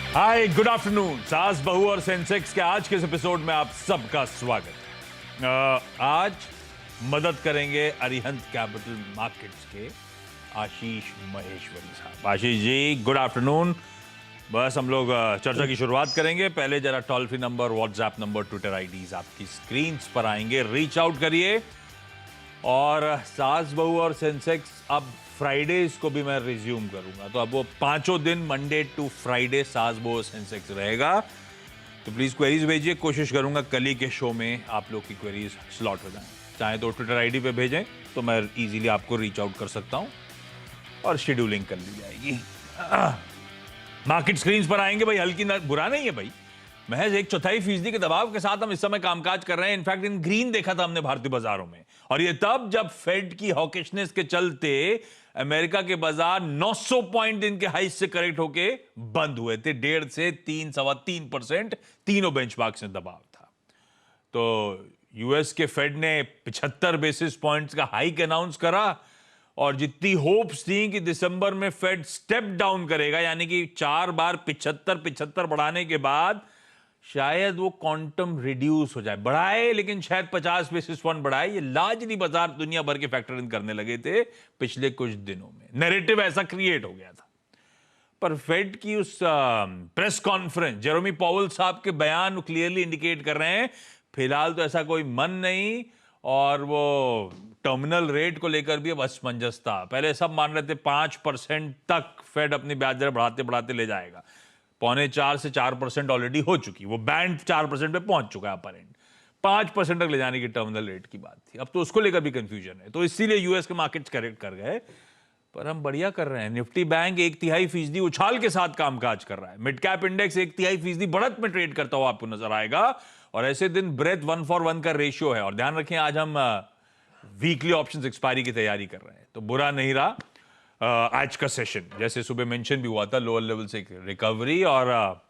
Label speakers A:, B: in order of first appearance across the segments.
A: हाय, good afternoon. सास बहू और सेंसेक्स के आज के इस एपिसोड में आप सबका स्वागत। आज मदद करेंगे अरिहंत कैपिटल मार्केट्स के आशीष महेश्वरी साहब। Ashish ji, good afternoon. बस हम लोग चर्चा की शुरुआत करेंगे। पहले जरा toll free number, whatsapp number, twitter IDs आपकी स्क्रीन पर आएंगे, रीच आउट करिए। और सास बहू और सेंसेक्स अब फ्राइडेज को भी मैं रिज्यूम करूंगा, तो अब वो 5 दिन मंडे टू फ्राइडे सास बहू सेंसेक्स रहेगा। तो प्लीज क्वेरीज भेजिए, कोशिश करूंगा कल ही के शो में आप लोग की क्वेरीज स्लॉट हो जाएं। चाहे तो ट्विटर आईडी पे भेजें तो मैं इजीली आपको रीच आउट कर सकता हूं और शेड्यूलिंग कर ली जाएगी। मार्केट स्क्रीन पर आएंगे भाई, हल्की बुरा नहीं है भाई। महज 1/4% के दबाव के साथ हम इस समय कामकाज कर रहे हैं। इनफैक्ट इन ग्रीन देखा था हमने भारतीय बाजारों में, और ये तब जब फेड की हॉकिशनेस के चलते अमेरिका के बाजार 900 पॉइंट दिन के हाई से करेक्ट होके बंद हुए थे। 1.5 से 3, 3.25% तीनों बेंचमार्क्स में दबाव था। तो यूएस के फेड ने 75 बेसिस पॉइंट्स का हाइक अनाउंस करा, और जितनी होप्स थी कि दिसंबर में फेड स्टेप डाउन करेगा, यानी कि 4 बार 75 बढ़ाने के बाद शायद वो क्वांटम रिड्यूस हो जाए। बढ़ाए लेकिन शायद 50 बेसिस पॉइंट बढ़ाए। ये लार्जली बाजार दुनिया भर के फैक्टर इन करने लगे थे पिछले कुछ दिनों में। नैरेटिव ऐसा क्रिएट हो गया था। पर फेड की उस प्रेस कॉन्फ्रेंस, जेरोमी पॉवेल साहब के बयान क्लियरली इंडिकेट कर रहे हैं फिलहाल तो ऐसा कोई मन नहीं, और वो टर्मिनल रेट को लेकर भी अब असमंजस था। पहले सब मान रहे थे 5% तक फेड अपनी ब्याज दर बढ़ाते बढ़ाते ले जाएगा। 3.25 से 4% ऑलरेडी हो चुकी, वो बैंड 4% पे पहुंच चुका है अपर एंड। 5% तक ले जाने की टर्मिनल रेट की बात थी। अब तो उसको लेकर भी कंफ्यूजन है, तो इसीलिए यूएस के मार्केट्स करेक्ट कर गए। पर हम बढ़िया कर रहे हैं। निफ्टी बैंक 1/3% उछाल के साथ कामकाज कर रहा है। मिड कैप इंडेक्स 1/3% बढ़त में ट्रेड करता हुआ आपको नजर आएगा। और ऐसे दिन ब्रेथ 1:1 का रेशियो है। और ध्यान रखें, आज हम वीकली ऑप्शंस एक्सपायरी की तैयारी कर रहे हैं, तो बुरा नहीं रहा आज का सेशन। जैसे सुबह मेंशन भी हुआ था, लोअर लेवल से एक रिकवरी, और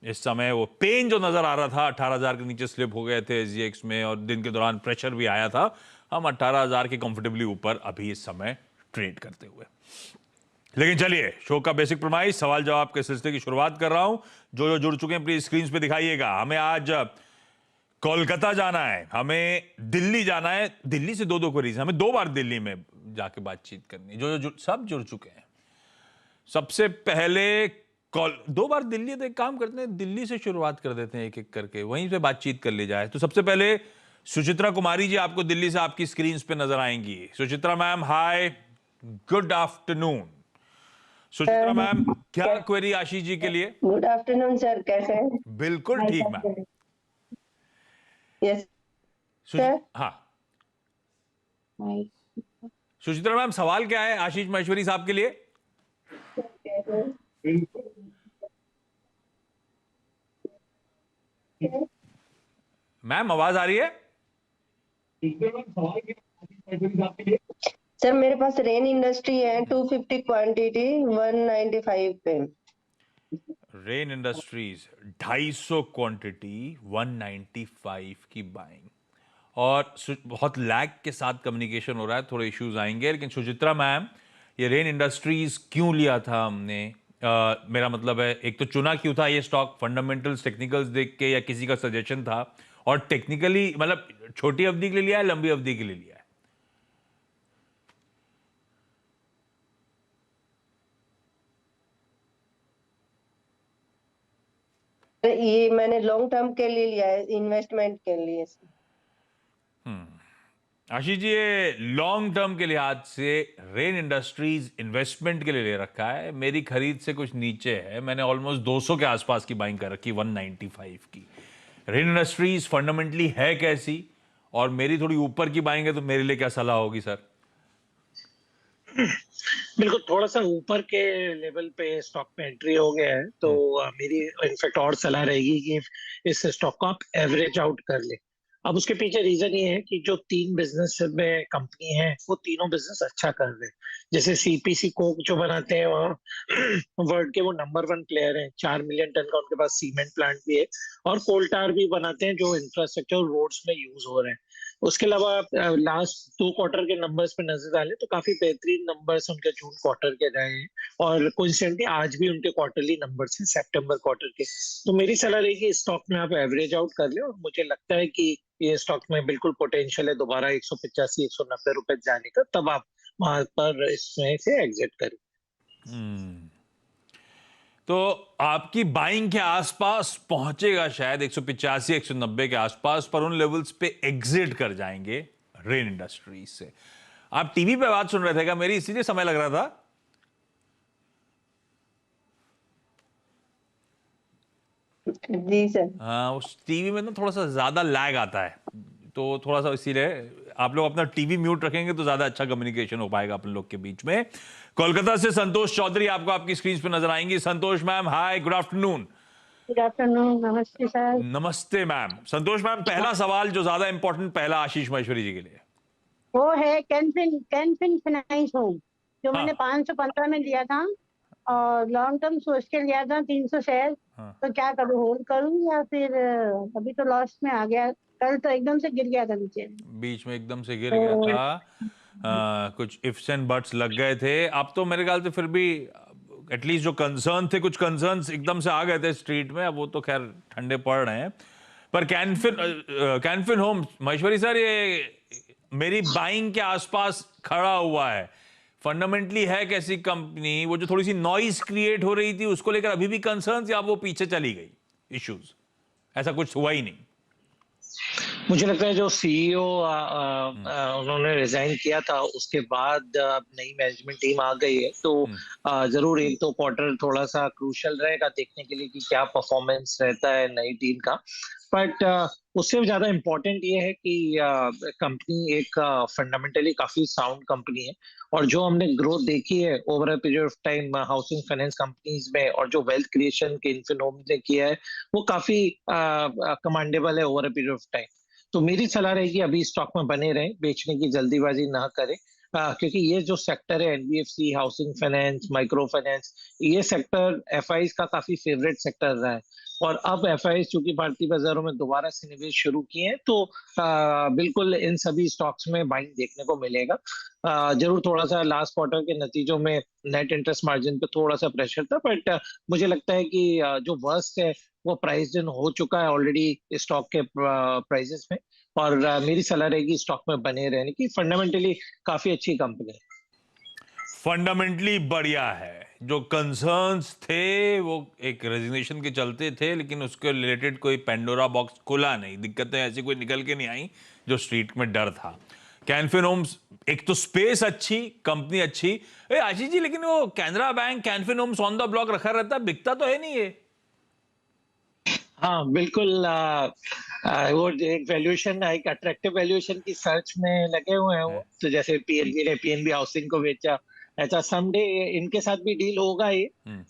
A: इस समय वो पेन जो नजर आ रहा था 18,000 के नीचे स्लिप हो गए थे एसजीएक्स में, और दिन के दौरान प्रेशर भी आया था। हम 18,000 के कंफर्टेबली ऊपर अभी इस समय ट्रेड करते हुए। लेकिन चलिए, शो का बेसिक प्रमाइस, सवाल जवाब के सिलसिले की शुरुआत कर रहा हूं। जो जुड़ चुके हैं प्लीज स्क्रीन पे दिखाइएगा। हमें आज कोलकाता जाना है, हमें दिल्ली जाना है। दिल्ली से 2 क्वेरीज, हमें 2 बार दिल्ली में जाके बातचीत करनी है। जो सब जुड़ चुके हैं। सबसे पहले 2 बार दिल्ली, तो एक काम करते हैं, दिल्ली से शुरुआत कर देते हैं एक एक करके, वहीं से बातचीत कर ली जाए। तो सबसे पहले सुचित्रा कुमारी जी आपको दिल्ली से आपकी स्क्रीन पे नजर आएंगी। सुचित्रा मैम, हाय, गुड आफ्टरनून। सुचित्रा मैम, क्या क्वेरी आशीष जी के लिए?
B: गुड आफ्टरनून सर, कैसे हैं?
A: बिल्कुल ठीक मैम।
B: Yes sir.
A: हाँ सुचित्रा मैम, सवाल क्या है आशीष महेश्वरी साहब के लिए? मैम, आवाज आ रही है?
B: सर मेरे पास रेन इंडस्ट्री है 250 क्वांटिटी 195 पे।
A: रेन इंडस्ट्रीज 250 क्वांटिटी 195 की बाइंग, और बहुत लैग के साथ कम्युनिकेशन हो रहा है, थोड़े इश्यूज आएंगे। लेकिन सुचित्रा मैम, ये रेन इंडस्ट्रीज क्यों लिया था हमने? मेरा मतलब है, एक तो चुना क्यों था ये स्टॉक? फंडामेंटल्स, टेक्निकल्स देख के, या किसी का सजेशन था? और टेक्निकली मतलब छोटी अवधि के लिए लिया है, लंबी अवधि के लिए लिया है?
B: ये मैंने लॉन्ग टर्म के लिए लिया है, इन्वेस्टमेंट के लिए।
A: आशीष जी, ये लॉन्ग टर्म के लिहाज से रेन इंडस्ट्रीज इन्वेस्टमेंट के लिए ले रखा है। मेरी खरीद से कुछ नीचे है, मैंने ऑलमोस्ट 200 के आसपास की बाइंग कर रखी, 195 की। रेन इंडस्ट्रीज फंडामेंटली है कैसी, और मेरी थोड़ी ऊपर की बाइंग है, तो मेरे लिए क्या सलाह होगी सर?
C: बिल्कुल, थोड़ा सा ऊपर के लेवल पे स्टॉक में एंट्री हो गया है, तो मेरी इनफैक्ट और सलाह रहेगी कि इस स्टॉक को आप एवरेज आउट कर ले। अब उसके पीछे रीजन ये है कि जो 3 बिजनेस में कंपनी है, वो तीनों बिजनेस अच्छा कर रहे हैं। जैसे सीपीसी कोक जो बनाते हैं, वहाँ वर्ल्ड के वो नंबर 1 प्लेयर हैं। 4 मिलियन टन का उनके पास सीमेंट प्लांट भी है, और कोल्टार भी बनाते हैं जो इंफ्रास्ट्रक्चर रोड्स में यूज हो रहे हैं। उसके अलावा लास्ट 2 क्वार्टर के नंबर्स पे नजर डालें तो काफी बेहतरीन नंबर्स उनके जून क्वार्टर के रहे हैं, और कोइंसिडेंटली आज भी उनके क्वार्टरली नंबर्स हैं सितंबर क्वार्टर के। तो मेरी सलाह रहेगी इस स्टॉक में आप एवरेज आउट कर लें, और मुझे लगता है कि ये स्टॉक में बिल्कुल पोटेंशियल है दोबारा 185-190 रुपए जाने का, तब आप वहां पर इसमें से एग्जिट करें।
A: तो आपकी बाइंग के आसपास पहुंचेगा शायद 185-190 के आसपास, पर उन लेवल्स पे एग्जिट कर जाएंगे रेन इंडस्ट्रीज से। आप टीवी पे बात सुन रहे थे क्या मेरी, इसीलिए समय लग रहा था?
B: जी सर।
A: हाँ, उस टीवी में ना थोड़ा सा ज्यादा लैग आता है, तो थोड़ा सा इसीलिए आप लोग अपना टीवी म्यूट रखेंगे तो ज्यादा अच्छा कम्युनिकेशन हो पाएगा अपन लोग के बीच में। कोलकाता से संतोष चौधरी आपको आपकी स्क्रीन पे नजर आएंगी। संतोष मैम, हाय, गुड आफ्टरनून।
B: गुड आफ्टरनून, नमस्ते सर।
A: नमस्ते मैम। संतोष मैम, पहला सवाल जो ज्यादा इंपॉर्टेंट, पहला आशीष महेश्वरी जी के लिए,
D: वो है कैनफिन फाइनेंस होम, जो
A: हाँ।
D: मैंने 515 में लिया था और लॉन्ग टर्म सोच के लिया था 300 शेयर।
A: हाँ।
D: तो क्या करूँ, होल्ड करूँ या फिर अभी तो लॉस में आ गया, कल तो एकदम से गिर गया था नीचे।
A: बीच में एकदम से गिर गया था, कुछ इफ्स एंड बट्स लग गए थे। अब तो मेरे ख्याल से फिर भी एटलीस्ट जो कंसर्न थे, कुछ कंसर्न्स एकदम से आ गए थे स्ट्रीट में, अब वो तो खैर ठंडे पड़ रहे हैं। पर कैनफिन होम्स, महेश्वरी सर, ये मेरी बाइंग के आसपास खड़ा हुआ है, फंडामेंटली है कैसी कंपनी? वो जो थोड़ी सी नॉइज क्रिएट हो रही थी उसको लेकर अभी भी कंसर्न्स, या वो पीछे चली गई इश्यूज? ऐसा कुछ हुआ ही नहीं।
C: मुझे लगता है जो सीईओ उन्होंने रिजाइन किया था, उसके बाद अब नई मैनेजमेंट टीम आ गई है, तो जरूर 1-2 क्वार्टर थोड़ा सा क्रूशियल रहेगा देखने के लिए कि क्या परफॉर्मेंस रहता है नई टीम का। बट उससे भी ज्यादा इम्पोर्टेंट ये है कि कंपनी एक फंडामेंटली काफी साउंड कंपनी है, और जो हमने ग्रोथ देखी है over a period of time housing finance companies में, और जो वेल्थ क्रिएशन के इन्फिन होम्स ने किया है, वो काफी कमांडेबल है over a period of time. तो मेरी सलाह रहेगी अभी स्टॉक में बने रहें, बेचने की जल्दीबाजी ना करें, क्योंकि ये जो सेक्टर है NBFC, housing finance, micro finance, ये सेक्टर एफआईज का काफी फेवरेट सेक्टर रहा है। और अब एफआईज चूंकि भारतीय बाजारों में दोबारा से निवेश शुरू किए हैं, तो बिल्कुल इन सभी स्टॉक्स में बाइंग देखने को मिलेगा। जरूर थोड़ा सा लास्ट क्वार्टर के नतीजों में नेट इंटरेस्ट मार्जिन पे थोड़ा सा प्रेशर था, बट मुझे लगता है कि जो वर्स्ट है वो प्राइस इन हो चुका है ऑलरेडी स्टॉक के प्राइसेस में, और मेरी सलाह रहेगी स्टॉक में बने रहने की। फंडामेंटली काफी अच्छी कंपनी है,
A: फंडामेंटली बढ़िया है। जो कंसर्न्स थे वो एक रेजिग्नेशन के चलते थे, लेकिन उसके रिलेटेड कोई पेंडोरा बॉक्स खुला नहीं, दिक्कतें ऐसी कोई निकल के नहीं आई जो स्ट्रीट में डर था। कैनफिन होम्स, एक तो स्पेस अच्छी, कंपनी अच्छी। आशीष जी, लेकिन वो Canara bank, Canfin homes on the block रखा रहता, बिकता तो है नहीं ये?
C: हाँ बिल्कुल। वो एक वैल्यूएशन, एक अट्रैक्टिव वैल्यूएशन की सर्च में लगे हुए हैं वो। तो जैसे पीएनबी ने पीएनबी हाउसिंग को बेचा, ऐसा समडे इनके साथ भी डील होगा ही,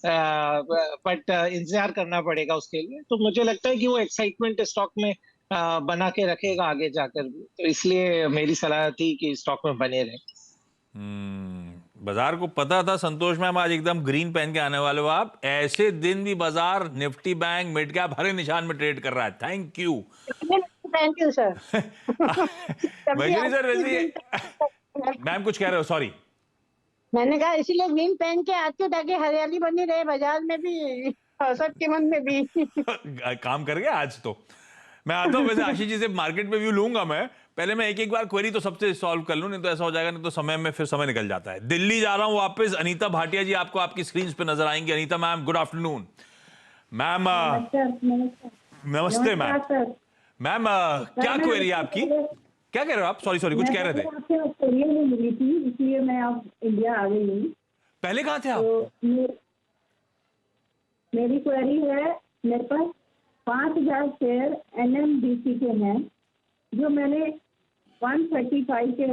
C: बट इंतजार करना पड़ेगा उसके लिए। तो मुझे लगता है कि वो एक्साइटमेंट स्टॉक में बना के रखेगा आगे जाकर भी, तो इसलिए मेरी सलाह थी कि स्टॉक में बने रहे।
A: बाजार को पता था संतोष मैम आज एकदम ग्रीन पहन के आने वाले हो आप, ऐसे दिन भी बाजार निफ्टी बैंक मिड कैप हरे निशान में ट्रेड कर रहा है। Thank you
D: sir.
A: Maheshwari sir, वैसे मैम कुछ कह रहे हो? सॉरी,
D: मैंने कहा इसीलिए ग्रीन पहन के आती हूँ ताकि हरियाली बनी रहे बाजार में भी और सबके मन में भी।
A: काम कर गया आज तो। मैं आता हूँ, वैसे आशीष जी से मार्केट में व्यू लूंगा मैं, पहले मैं एक बार क्वेरी तो सबसे सॉल्व कर लूं, नहीं तो ऐसा हो जाएगा, नहीं तो समय में फिर समय निकल जाता है। दिल्ली जा रहा हूं वापस। अनीता भाटिया जी आपको आपकी स्क्रीन पे नजर आएंगी। Anita ma'am, good afternoon. Ma'am नमस्ते मैम। मैम क्या क्वेरी है आपकी? क्या कह रहे हो आप? सॉरी कुछ कह रहे थे।
E: आपसे ऑस्ट्रेलिया में मिली थी, इसलिए मैं अब इंडिया आ गई हूँ।
A: पहले कहाँ थे आप?
E: तो मेरी क्वेरी है, मेरे पास 5000 शेयर एनएमडीसी के हैं, जो मैंने 135 के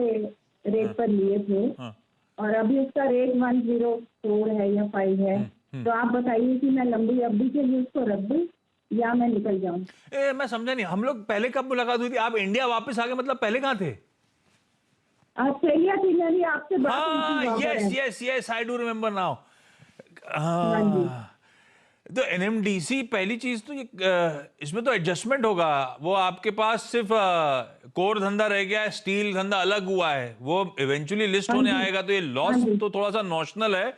E: रेट पर लिए थे, और अभी उसका रेट 104 है या 5 है। तो आप बताइए कि मैं लंबी अवधि के लिए उसको रख दूं या मैं निकल जाऊं?
A: मैं समझा नहीं, हम लोग पहले कब मुलाकात हुई थी? आप इंडिया वापस आ गए, मतलब पहले कहाँ थे?
E: ऑस्ट्रेलिया थी मेरी आपसे बात हुई थी।
A: Yes, I do remember now. तो एनएमडीसी पहली चीज तो ये इसमें तो एडजस्टमेंट होगा। वो आपके पास सिर्फ कोर धंधा रह गया है, स्टील धंधा अलग हुआ है, वो इवेंचुअली लिस्ट होने आएगा। तो ये लॉस तो थोड़ा सा नॉशनल है,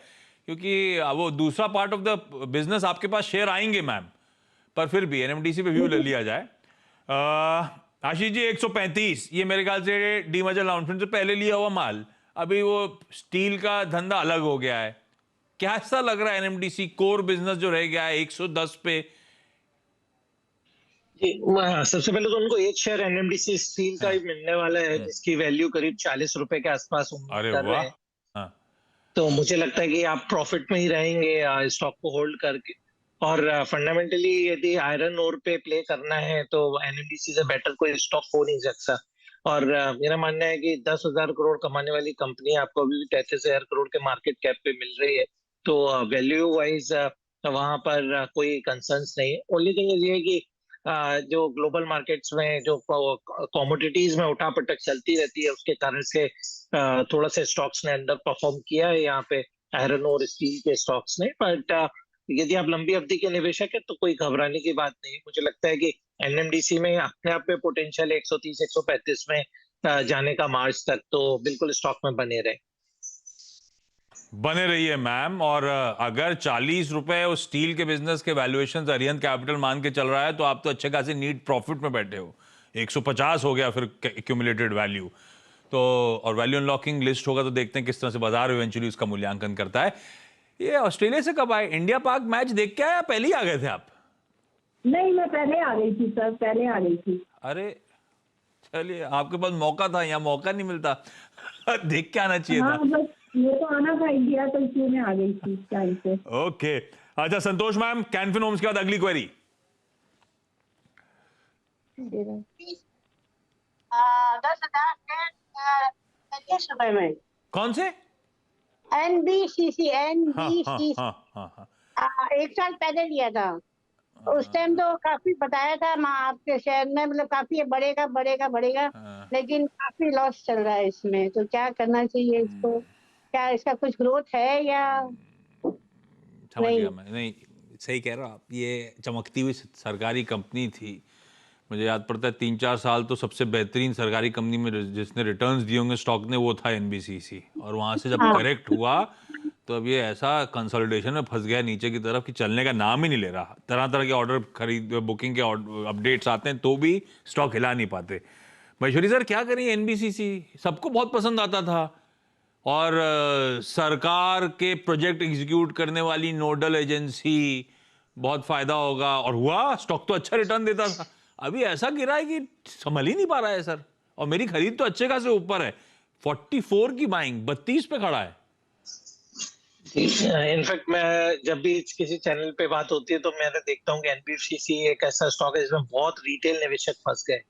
A: क्योंकि वो दूसरा पार्ट ऑफ द बिजनेस आपके पास शेयर आएंगे मैम, पर फिर भी एनएमडीसी पे व्यू ले लिया जाए। आशीष जी 135, ये मेरे ख्याल से डीमर्जर अनाउंसमेंट से पहले लिया हुआ माल, अभी वो स्टील का धंधा अलग हो गया है। कैसा लग रहा है एनएमडीसी कोर बिजनेस जो रह गया है 110 पे?
C: सबसे पहले तो उनको एक शेयर एनएमडीसी स्टील का ही मिलने वाला है, जिसकी वैल्यू करीब 40 रुपए के आसपास
A: अरे
C: कर रहे
A: वाह।
C: हैं।
A: हाँ।
C: तो मुझे लगता है कि आप प्रॉफिट में ही रहेंगे स्टॉक को होल्ड करके। और फंडामेंटली यदि आयरन ओर पे प्ले करना है तो एनएमडीसी से बेटर कोई स्टॉक हो नहीं सकता। और मेरा मानना है कि 10,000 करोड़ कमाने वाली कंपनी आपको अभी भी 33,000 करोड़ के मार्केट कैप पे मिल रही है। तो वैल्यू वाइज वहां पर कोई कंसर्न्स नहीं है। ओनली थिंग ये है कि जो ग्लोबल मार्केट्स में जो कमोडिटीज में उठापटक चलती रहती है, उसके कारण से थोड़ा सा स्टॉक्स ने अंडर परफॉर्म किया है यहाँ पे, आयरन और स्टील के स्टॉक्स ने। बट यदि आप लंबी अवधि के निवेशक है तो कोई घबराने की बात नहीं है। मुझे लगता है कि एनएमडीसी में अपने आप में पोटेंशियल 130-135 में जाने का मार्च तक, तो बिल्कुल स्टॉक में
A: बने रहिए मैम। और अगर 40 रुपए उस स्टील के बिजनेस के वैल्यूएशन अरिहंत कैपिटल मान के चल रहा है, तो आप तो अच्छे खासे नीट प्रॉफिट में बैठे हो। 150 हो गया फिर एक्यूमुलेटेड वैल्यू तो, और वैल्यू अनलॉकिंग लिस्ट होगा तो देखते हैं किस तरह से बाजार इवेंचुअली उसका मूल्यांकन करता है। ये ऑस्ट्रेलिया से कब आए? इंडिया पाक मैच देख के आए या पहले ही आ गए थे आप?
E: नहीं, मैं पहले आ गई थी सर, पहले आ गई थी।
A: अरे चलिए, आपके पास मौका था, यहाँ मौका नहीं मिलता। देख के आना चाहिए
E: हाँ,
A: था।
E: बस ये तो आना था इंडिया, तो इसलिए मैं आ गई थी टाइम पे।
A: ओके। अच्छा संतोष मैम, कैनफिन होम्स के बाद अगली क्वेरी।
D: 10,000 शेयर 35 रुपए में।
A: कौन से?
D: एनबीसीसी।
A: हाँ।
D: 1 साल पहले लिया था, उस टाइम तो काफी बताया था आपके शेयर में, मतलब काफी बढ़ेगा, लेकिन काफी लॉस चल रहा है इसमें। तो क्या करना चाहिए इसको? क्या इसका कुछ ग्रोथ है या
A: समझ गया मैं। नहीं, सही कह रहे हो आप। ये चमकती हुई सरकारी कंपनी थी, मुझे याद पड़ता है 3-4 साल तो सबसे बेहतरीन सरकारी कंपनी में जिसने रिटर्न्स दिए होंगे स्टॉक ने, वो था एनबीसीसी। और वहां से जब करेक्ट हुआ तो अब ये ऐसा कंसोलिडेशन में फंस गया नीचे की तरफ कि चलने का नाम ही नहीं ले रहा। तरह तरह के ऑर्डर खरीद बुकिंग के अपडेट्स आते हैं तो भी स्टॉक हिला नहीं पाते। महेश्वरी सर क्या करें? एनबीसीसी सबको बहुत पसंद आता था, और सरकार के प्रोजेक्ट एग्जीक्यूट करने वाली नोडल एजेंसी, बहुत फायदा होगा, और हुआ स्टॉक तो अच्छा रिटर्न देता था। अभी ऐसा गिरा है कि संभल ही नहीं पा रहा है सर। और मेरी खरीद तो अच्छे खासे ऊपर है, 44 की बाइंग 32 पे खड़ा है।
C: इनफैक्ट मैं जब भी किसी चैनल पे बात होती है तो मैं देखता हूँ कि एनबीसीसी एक ऐसा स्टॉक है जिसमें बहुत रिटेल निवेशक फंस गए।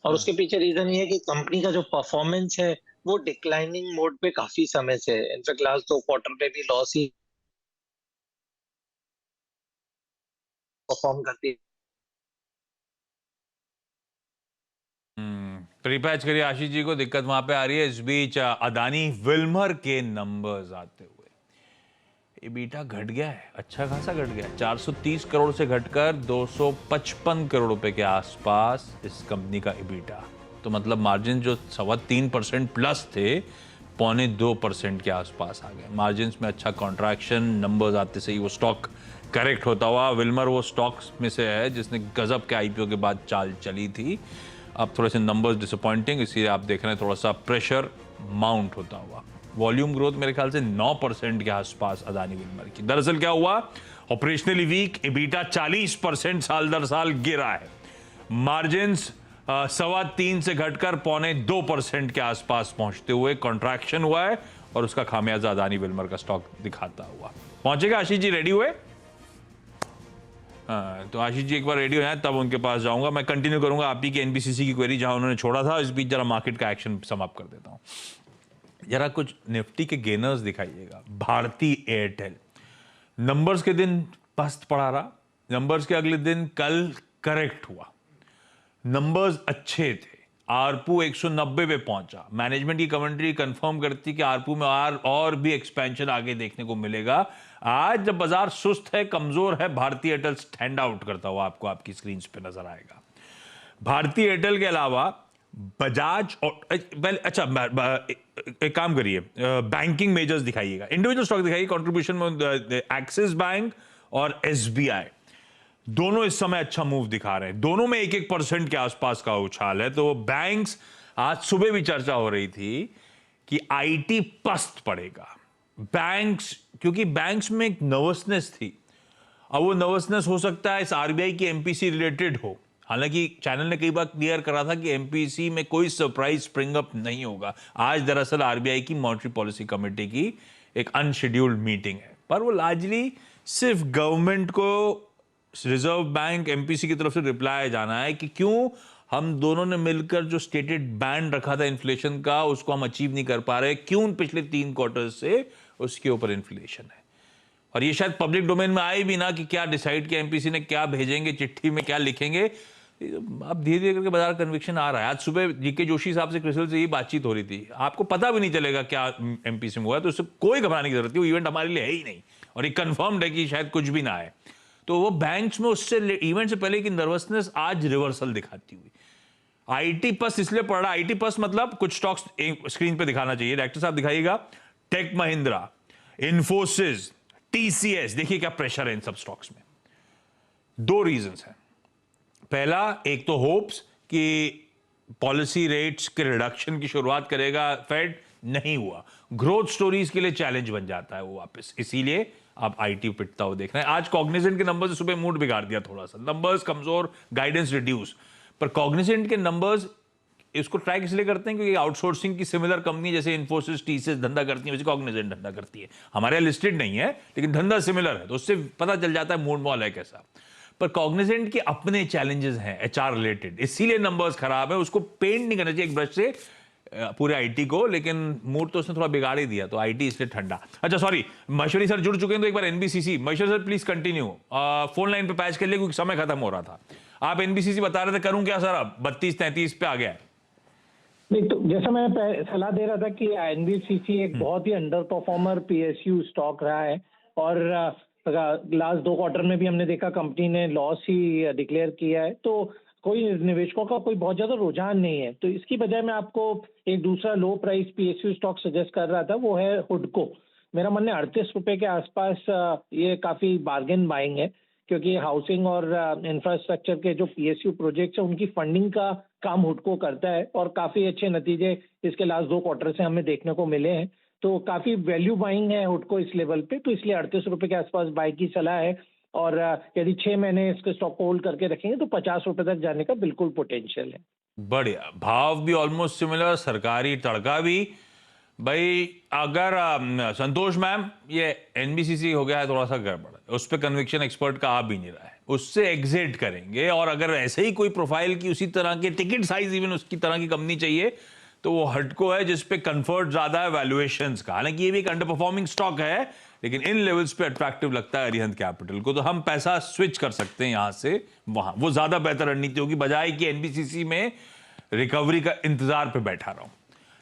C: और उसके पीछे रीजन ये है कि कंपनी का जो परफॉर्मेंस है वो डिक्लाइनिंग मोड पे काफी समय से है। इनफैक्ट लास्ट 2 क्वार्टर पे भी लॉस ही परफॉर्म करती है।
A: प्रीपैच करिए आशीष जी को, दिक्कत वहां पे आ रही है। इस बीच अदानी विल्मर के नंबर्स आते हुए EBITDA घट गया है, अच्छा खासा घट गया है। 430 करोड़ से घटकर 255 करोड़ रुपए के आसपास इस कंपनी का EBITDA। तो मतलब मार्जिन जो 3.25% प्लस थे, 1.25% के आसपास आ गए। मार्जिन में अच्छा कॉन्ट्रैक्शन, नंबर्स आते से ही वो स्टॉक करेक्ट होता हुआ। विल्मर वो स्टॉक्स में से है जिसने गजब के IPO के बाद चाल चली थी। अब थोड़े से नंबर्स डिसअपॉइंटिंग, इसलिए आप देख रहे हैं थोड़ा सा प्रेशर माउंट होता हुआ। वॉल्यूम ग्रोथ मेरे ख्याल से 9% के आसपास अदानी विल्मर की। दरअसल क्या हुआ, ऑपरेशनली वीक, EBITDA 40% साल दर साल गिरा है। मार्जिन्स 3.25 से घटकर 1.25% के आसपास पहुंचते हुए कॉन्ट्रैक्शन हुआ है, और उसका खामियाजा अदानी विल्मर का स्टॉक दिखाता हुआ। पहुंचेगा आशीष जी? रेडी हुए? हाँ, तो आशीष जी एक बार रेडी हो जाए तब उनके पास जाऊंगा। मैं कंटिन्यू करूंगा आप ही की एनबीसीसी की क्वेरी जहां उन्होंने छोड़ा था। इस बीच जरा मार्केट का एक्शन समाप्त कर देता हूं। जरा कुछ निफ्टी के गेनर्स दिखाइएगा। भारती एयरटेल नंबर्स के दिन पस्त पड़ा रहा, नंबर्स के अगले दिन कल करेक्ट हुआ, नंबर्स अच्छे थे, आरपू 190 पे पहुंचा। मैनेजमेंट की कमेंट्री कंफर्म करती कि आरपू में और भी एक्सपेंशन आगे देखने को मिलेगा आज जब बाजार सुस्त है, कमजोर है, भारतीय एयरटेल स्टैंड आउट करता हुआ आपको आपकी स्क्रीन पे नजर आएगा। भारतीय एयरटेल के अलावा बजाज और एक काम करिए, बैंकिंग मेजर्स दिखाइएगा, इंडिविजुअल स्टॉक दिखाइए कंट्रीब्यूशन में। एक्सिस बैंक और एसबीआई दोनों इस समय अच्छा मूव दिखा रहे हैं, दोनों में 1-1% के आसपास का उछाल है। तो बैंक्स, आज सुबह भी चर्चा हो रही थी कि आईटी पस्त पड़ेगा। बैंक्स, क्योंकि बैंक्स में एक नर्वसनेस थी, अब वो नर्वसनेस हो सकता है इस आरबीआई की एमपीसी रिलेटेड हो। हालांकि चैनल ने कई बार क्लियर करा था कि एमपीसी में कोई सरप्राइज स्प्रिंग अप नहीं होगा। आज दरअसल आरबीआई की मॉनेटरी पॉलिसी कमेटी की एक अनशेड्यूल्ड मीटिंग है, पर वो लार्जली सिर्फ गवर्नमेंट को रिजर्व बैंक एमपीसी की तरफ से रिप्लाई जाना है कि क्यों हम दोनों ने मिलकर जो स्टेटेड बैंड रखा था इन्फ्लेशन का, उसको हम अचीव नहीं कर पा रहे, क्यों पिछले 3 क्वार्टर से उसके ऊपर इन्फ्लेशन है। और ये शायद पब्लिक डोमेन में आए भी ना कि क्या डिसाइड किया एमपीसी ने, क्या भेजेंगे चिट्ठी में, क्या लिखेंगे। अब धीरे धीरे करके बाजार कन्विक्शन आ रहा है। आज सुबह जीके जोशी साहब से क्रिसल से ये बातचीत हो रही थी, आपको पता भी नहीं चलेगा क्या एमपीसी में हुआ है, तो उससे कोई घबराने की जरूरत नहीं, वो इवेंट हमारे लिए है ही नहीं और ये कंफर्म्ड है कि शायद कुछ भी ना आए। तो वो बैंक्स में उससे इवेंट से पहले की नर्वसनेस आज रिवर्सल दिखाती हुई। आईटी पस इसलिए पड़ रहा, आईटी पस मतलब कुछ स्टॉक्स स्क्रीन पे दिखाना चाहिए, डायरेक्टर साहब दिखाइएगा। टेक महिंद्रा, इन्फोसिस, टीसीएस, देखिए क्या प्रेशर है इन सब स्टॉक्स में। 2 रीजंस हैं। पहला, एक तो होप्स कि पॉलिसी रेट्स के रिडक्शन की शुरुआत करेगा फेड, नहीं हुआ। ग्रोथ स्टोरीज के लिए चैलेंज बन जाता है वो वापस, इसीलिए आप आईटी पिटता हुआ देख रहे हैं। आज कॉग्निजेंट के नंबर्स सुबह मूड बिगाड़ दिया थोड़ा सा, नंबर्स कमजोर, गाइडेंस रिड्यूस, पर कॉग्निजेंट के नंबर्स इसको ट्रैक इसलिए करते हैं क्योंकि आउटसोर्सिंग की सिमिलर कंपनी जैसे इन्फोसिस, टीसीएस धंधा करती है, वैसे कॉग्निजेंट धंधा करती है। हमारे यहाँ लिस्टेड नहीं है लेकिन धंधा सिमिलर है, तो उससे पता चल जाता है मूड मॉल है कैसा। पर कॉग्निजेंट के अपने चैलेंजेस हैं एचआर रिलेटेड, इसीलिए नंबर्स खराब है। उसको पेंट नहीं करना चाहिए एक ब्रश से पूरे आईटी को, लेकिन मूड तो उसने थोड़ा बिगाड़ ही दिया, तो आईटी इसलिए ठंडा। अच्छा सॉरी, महेश्वरी सर जुड़ चुके हैं, तो एक बार NBCC, Maheshwari sir please continue, phone line पे पैच कर लिए क्योंकि समय खत्म हो रहा था। आप एनबीसीसी बता रहे थे, करूं क्या सर, अब 32-33 पे आ गया है।
C: नहीं, तो जैसा मैं सलाह दे रहा था कि एनबीसीसी एक बहुत ही अंडर परफॉर्मर पीएसयू स्टॉक रहा है, और लास्ट 2 क्वार्टर में भी हमने देखा कंपनी ने लॉस ही डिक्लेयर किया है, तो कोई निवेशकों का कोई बहुत ज्यादा रुझान नहीं है। तो इसकी बजाय मैं आपको एक दूसरा लो प्राइस पीएसयू स्टॉक सजेस्ट कर रहा था, वो है हुडको। मेरा मन है 38 रुपए के आसपास ये काफी बार्गेन बाइंग है, क्योंकि हाउसिंग और इंफ्रास्ट्रक्चर के जो पीएसयू प्रोजेक्ट्स हैं उनकी फंडिंग का काम हुडको करता है, और काफी अच्छे नतीजे इसके लास्ट 2 क्वार्टर से हमें देखने को मिले हैं। तो काफी वैल्यू बाइंग है हुडको इस लेवल पे, तो इसलिए 38 रुपए के आसपास बाई की सलाह है। और यदि 6 महीने इसके स्टॉक को होल्ड करके रखेंगे तो 50 रुपए तक जाने का बिल्कुल पोटेंशियल है।
A: बढ़िया, भाव भी ऑलमोस्ट सिमिलर, सरकारी तड़का भी। भाई अगर संतोष मैम, ये एनबीसीसी हो गया है थोड़ा सा गड़बड़, उस पर कन्विक्शन एक्सपर्ट का आ भी नहीं रहा है, उससे एग्जिट करेंगे। और अगर ऐसे ही कोई प्रोफाइल की उसी तरह के टिकट साइज इवन उसकी तरह की कंपनी चाहिए तो वो हटको है, जिसपे कंफर्ट ज्यादा है वैल्यूएशंस का। हालांकि ये भी एक अंडर परफॉर्मिंग स्टॉक है, लेकिन इन लेवल्स पे अट्रैक्टिव लगता है अरिहंत कैपिटल को, तो हम पैसा स्विच कर सकते हैं यहां से वहां, वो ज्यादा बेहतर रणनीति होगी बजाय कि एनबीसीसी में रिकवरी का इंतजार पे बैठा रहा हूं।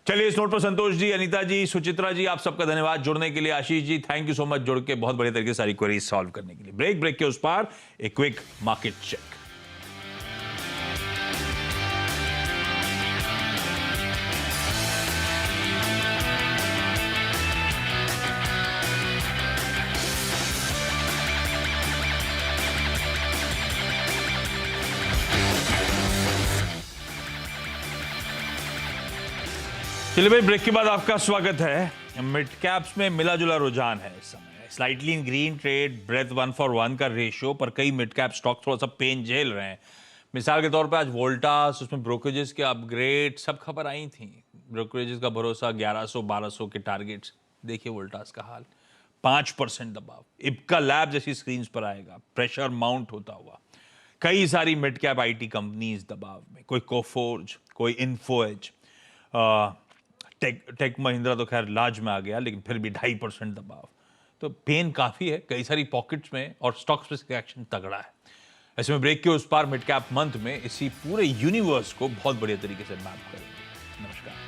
A: चलिए, इस नोट पर संतोष जी, अनीता जी, सुचित्रा जी, आप सबका धन्यवाद जुड़ने के लिए। Ashish ji, thank you so much जुड़ के बहुत बढ़िया तरीके से सारी क्वेरीज सॉल्व करने के लिए। ब्रेक के उस पार एक क्विक मार्केट चेक। चलिए भाई, ब्रेक के बाद आपका स्वागत है। मिड कैप्स में मिला जुला रुझान है इस समय, slightly in green trade, breadth 1 for 1 का रेशियो, पर कई मिड कैप स्टॉक थोड़ा सा पेन झेल रहे हैं। मिसाल के तौर पे आज वोल्टास, उसमें ब्रोकरेजेस के अपग्रेड सब खबर आई थी, ब्रोकरेजेस का भरोसा 1100-1200 के टारगेट्स। देखिए वोल्टास का हाल, 5% दबाव। इप्का लैब जैसी स्क्रीन पर आएगा, प्रेशर माउंट होता हुआ। कई सारी मिड कैप आईटी कंपनीज दबाव में, कोई कोफोर्ज, कोई इन्फोएज, टेक महिंद्रा तो खैर लार्ज में आ गया, लेकिन फिर भी 2.5% दबाव। तो पेन काफी है कई सारी पॉकेट्स में, और स्टॉक स्पेसिफिक एक्शन तगड़ा है। ऐसे में ब्रेक के उस पार मिड कैप मंथ में इसी पूरे यूनिवर्स को बहुत बढ़िया तरीके से मैप करेंगे। नमस्कार।